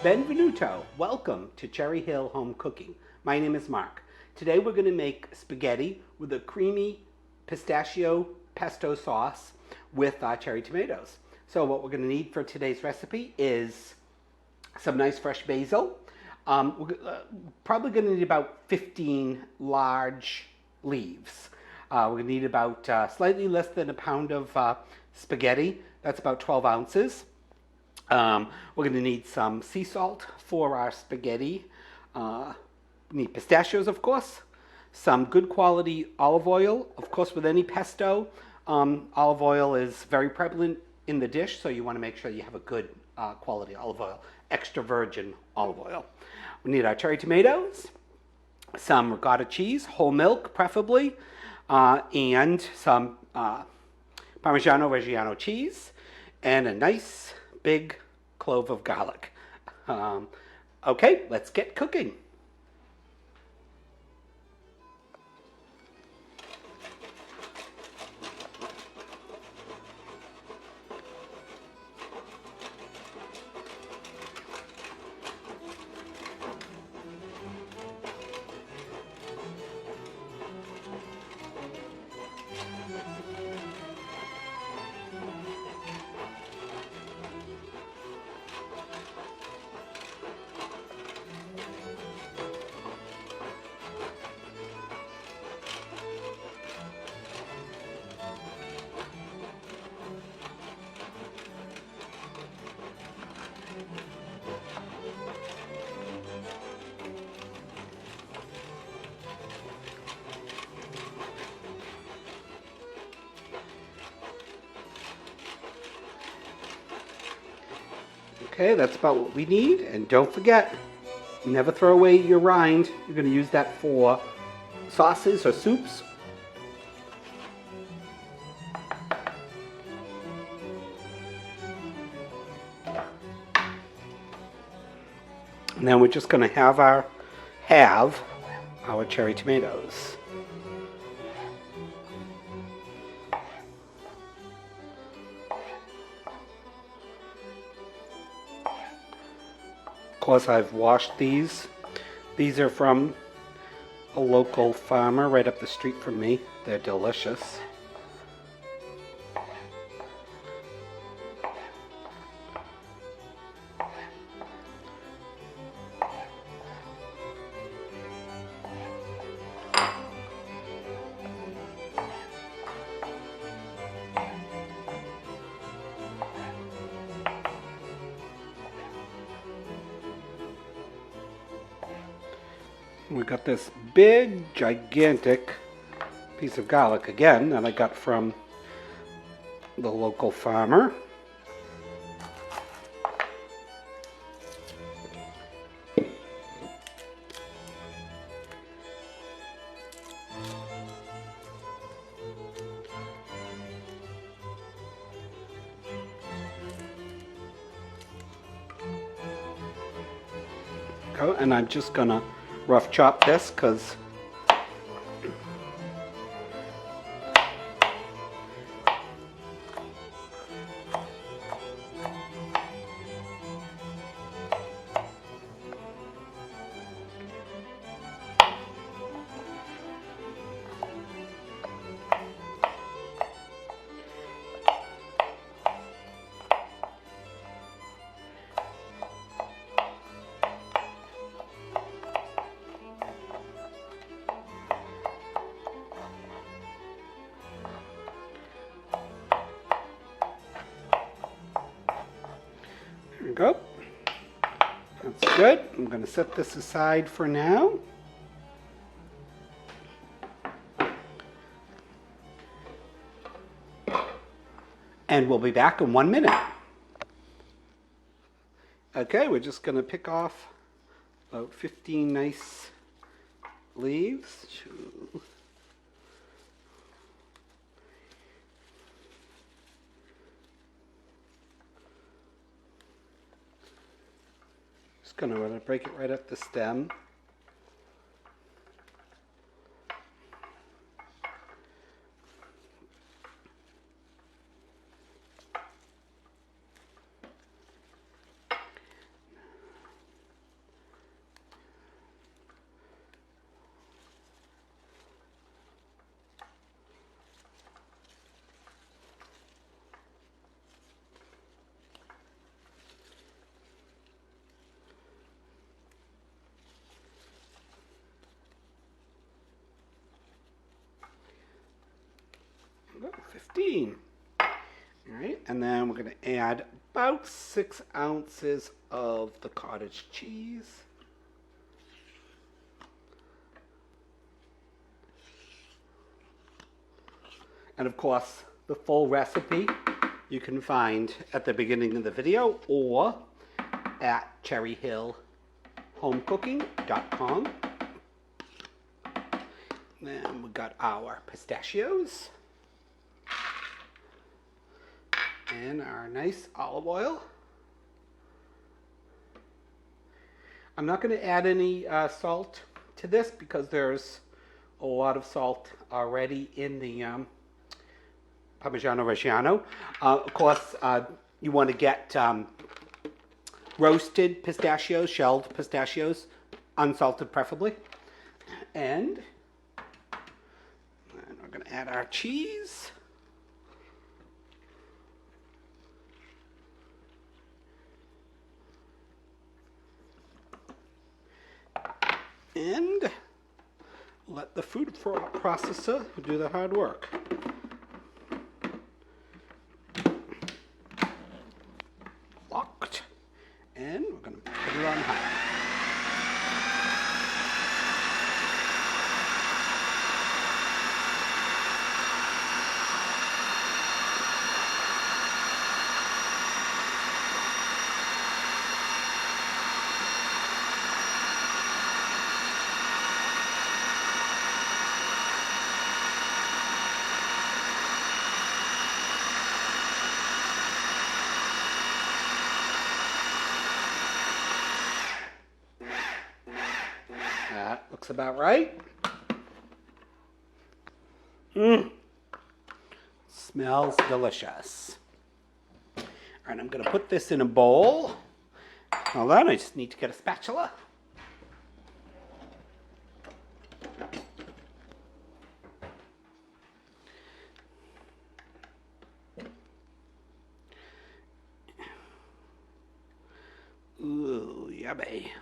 Benvenuto. Welcome to Cherry Hill Home Cooking. My name is Mark. Today we're going to make spaghetti with a creamy pistachio pesto sauce with cherry tomatoes. So what we're going to need for today's recipe is some nice fresh basil. We're probably going to need about 15 large leaves. We're going to need about slightly less than a pound of spaghetti. That's about 12 ounces. We're going to need some sea salt for our spaghetti. We need pistachios, of course. Some good quality olive oil. Of course, with any pesto, olive oil is very prevalent in the dish, so you want to make sure you have a good quality olive oil. Extra virgin olive oil. We need our cherry tomatoes, some ricotta cheese, whole milk preferably, and some Parmigiano Reggiano cheese, and a nice big clove of garlic. Okay, let's get cooking. Okay, that's about what we need. And don't forget, never throw away your rind. You're going to use that for sauces or soups. And then we're just going to have our cherry tomatoes. Of course, I've washed these. These are from a local farmer right up the street from me. They're delicious. We got this big, gigantic piece of garlic again that I got from the local farmer. And I'm just gonna rough chop this because there we go. That's good. I'm going to set this aside for now. And we'll be back in 1 minute. Okay, we're just going to pick off about 15 nice leaves. Just going to break it right at the stem. 15. All right, and then we're going to add about 6 ounces of the cottage cheese. And of course, the full recipe you can find at the beginning of the video or at cherryhillhomecooking.com. Then we got our pistachios and our nice olive oil. I'm not going to add any salt to this because there's a lot of salt already in the Parmigiano Reggiano. Of course, you want to get roasted pistachios, shelled pistachios, unsalted preferably. And we're going to add our cheese. And let the food processor do the hard work. Locked. And we're going to put it on high. That looks about right. Smells delicious. All right, I'm going to put this in a bowl. Hold on, I just need to get a spatula. Ooh, yummy.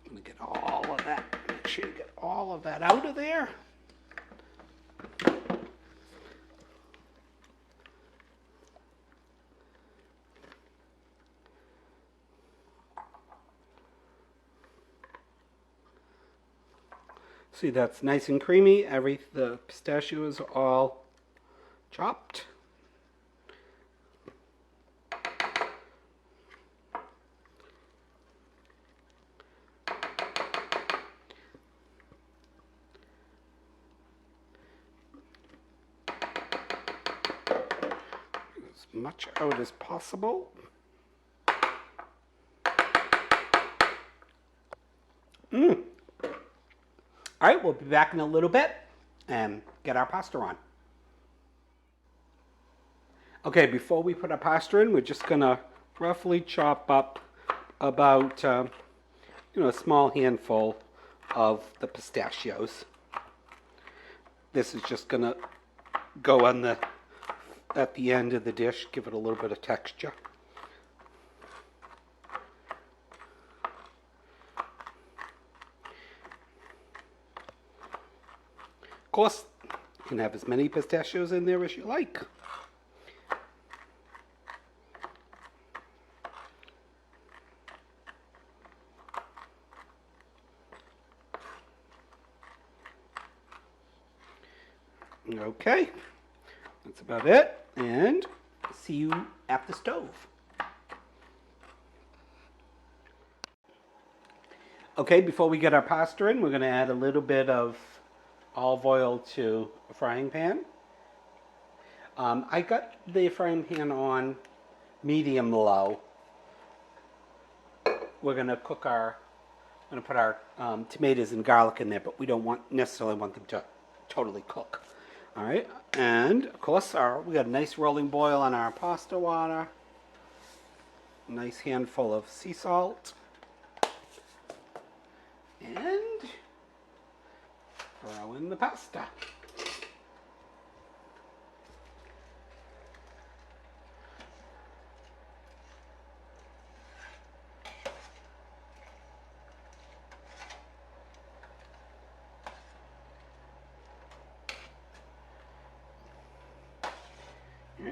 I'm going to get all of that. Make sure you get all of that out of there. See, that's nice and creamy. The pistachios are all chopped. As much out as possible. All right, we'll be back in a little bit and get our pasta on. Okay, before we put our pasta in, we're just gonna roughly chop up about a small handful of the pistachios. This is just gonna go on at the end of the dish, give it a little bit of texture. Of course, you can have as many pistachios in there as you like. Okay, that's about it, and see you at the stove. Okay, before we get our pasta in, we're going to add a little bit of olive oil to a frying pan. I got the frying pan on medium low. We're going to put our tomatoes and garlic in there, but we don't necessarily want them to totally cook. All right, and of course we got a nice rolling boil on our pasta water. A nice handful of sea salt. And throw in the pasta.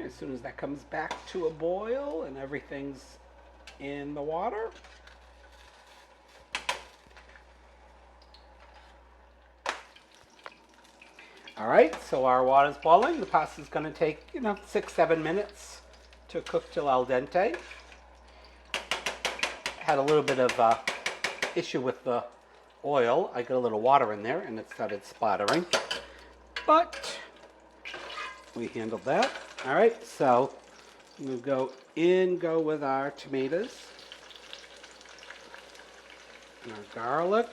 right, as soon as that comes back to a boil and everything's in the water, all right, so our water's boiling. The pasta's going to take, 6-7 minutes to cook till al dente. Had a little bit of issue with the oil. I got a little water in there and it started splattering, but we handled that. All right, so we'll go with our tomatoes and our garlic.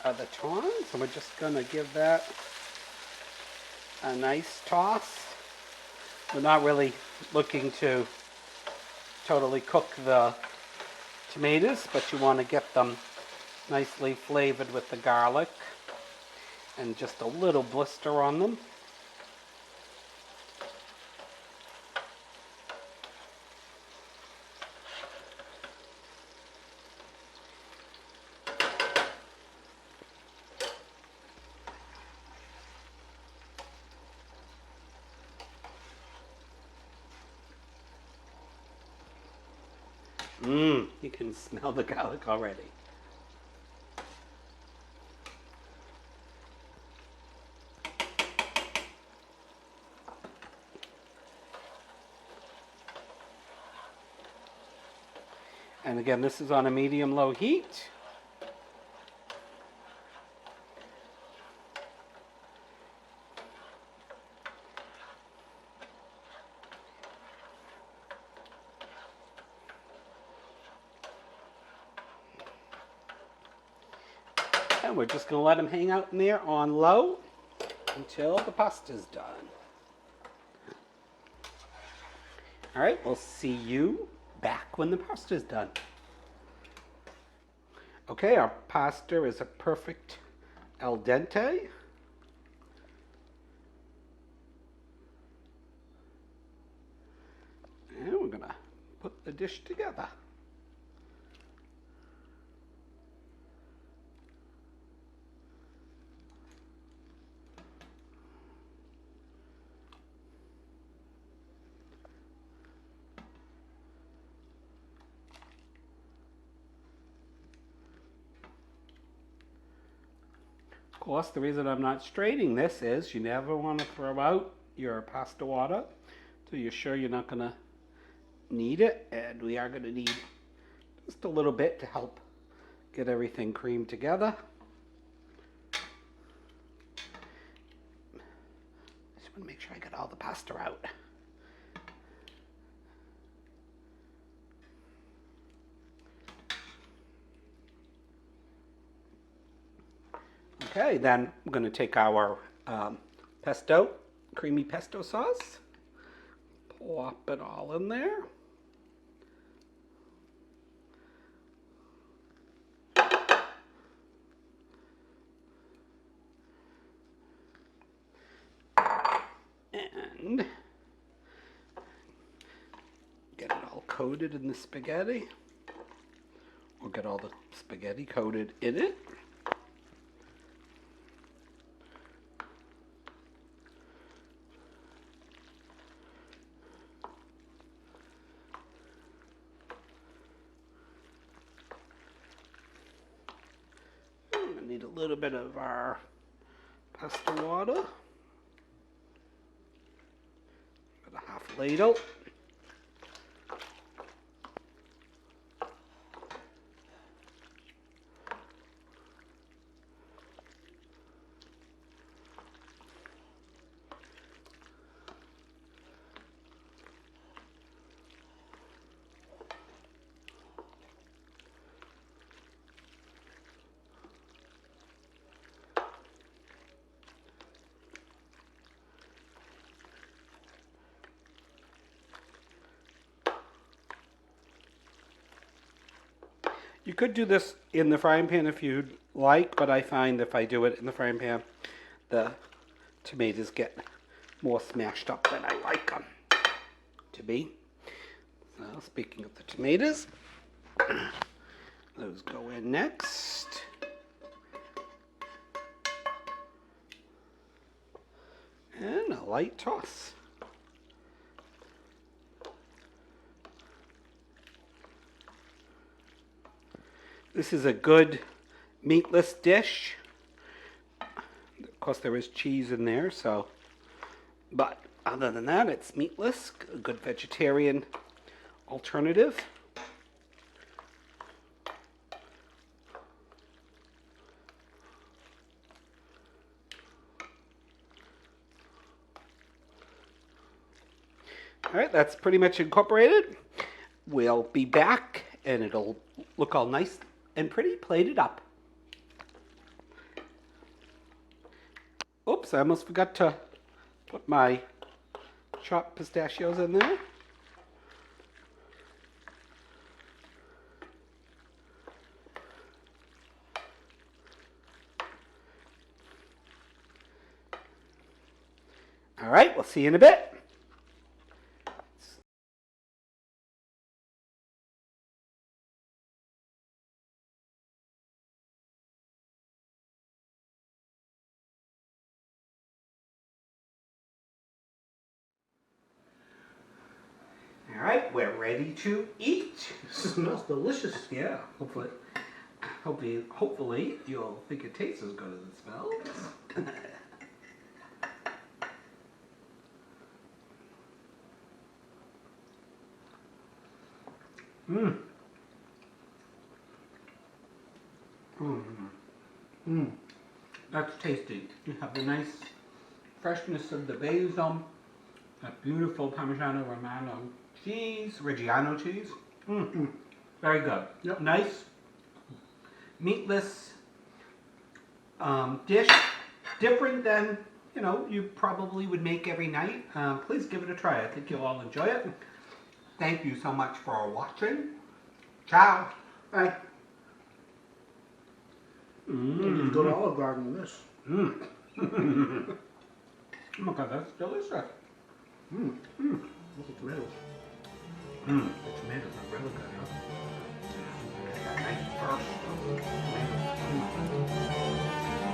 Other tongs, and we're just going to give that a nice toss. We're not really looking to totally cook the tomatoes, but you want to get them nicely flavored with the garlic and just a little blister on them. You can smell the garlic already. And again, this is on a medium-low heat. And we're just going to let them hang out in there on low until the pasta's done. All right, we'll see you back when the pasta's done. Okay, our pasta is a perfect al dente. And we're going to put the dish together. Of course, the reason I'm not straining this is you never want to throw out your pasta water till you're sure you're not going to need it, and we are going to need just a little bit to help get everything creamed together. Just want to make sure I get all the pasta out. Okay, then we're going to take our pesto, creamy pesto sauce, plop it all in there. And get it all coated in the spaghetti, or get all the spaghetti coated in it. Need a little bit of our pasta water. Got a half ladle. You could do this in the frying pan if you'd like, but I find if I do it in the frying pan, the tomatoes get more smashed up than I like them to be. So speaking of the tomatoes, those go in next. a light toss. This is a good meatless dish. Of course, there is cheese in there, so. But other than that, it's meatless. A good vegetarian alternative. All right, that's pretty much incorporated. We'll be back, and it'll look all nice and pretty plated up. Oops, I almost forgot to put my chopped pistachios in there. All right, we'll see you in a bit. All right, we're ready to eat. It smells delicious. Yeah, hopefully you'll think it tastes as good as it smells. Mmm. Mmm. Mmm. That's tasty. You have the nice freshness of the basil, that beautiful Parmigiano Romano cheese, Reggiano cheese. Mm-hmm. Very good. Yep. Nice, meatless dish. Different than, you probably would make every night. Please give it a try. I think you'll all enjoy it. Thank you so much for watching. Ciao. Bye. You go to Olive Garden with this. Mm. Oh my God, that's delicious. Mm. Mm. Look at tomatoes. Mm. The tomatoes are really good, huh? That nice burst of tomatoes. Mm.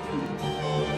Mm.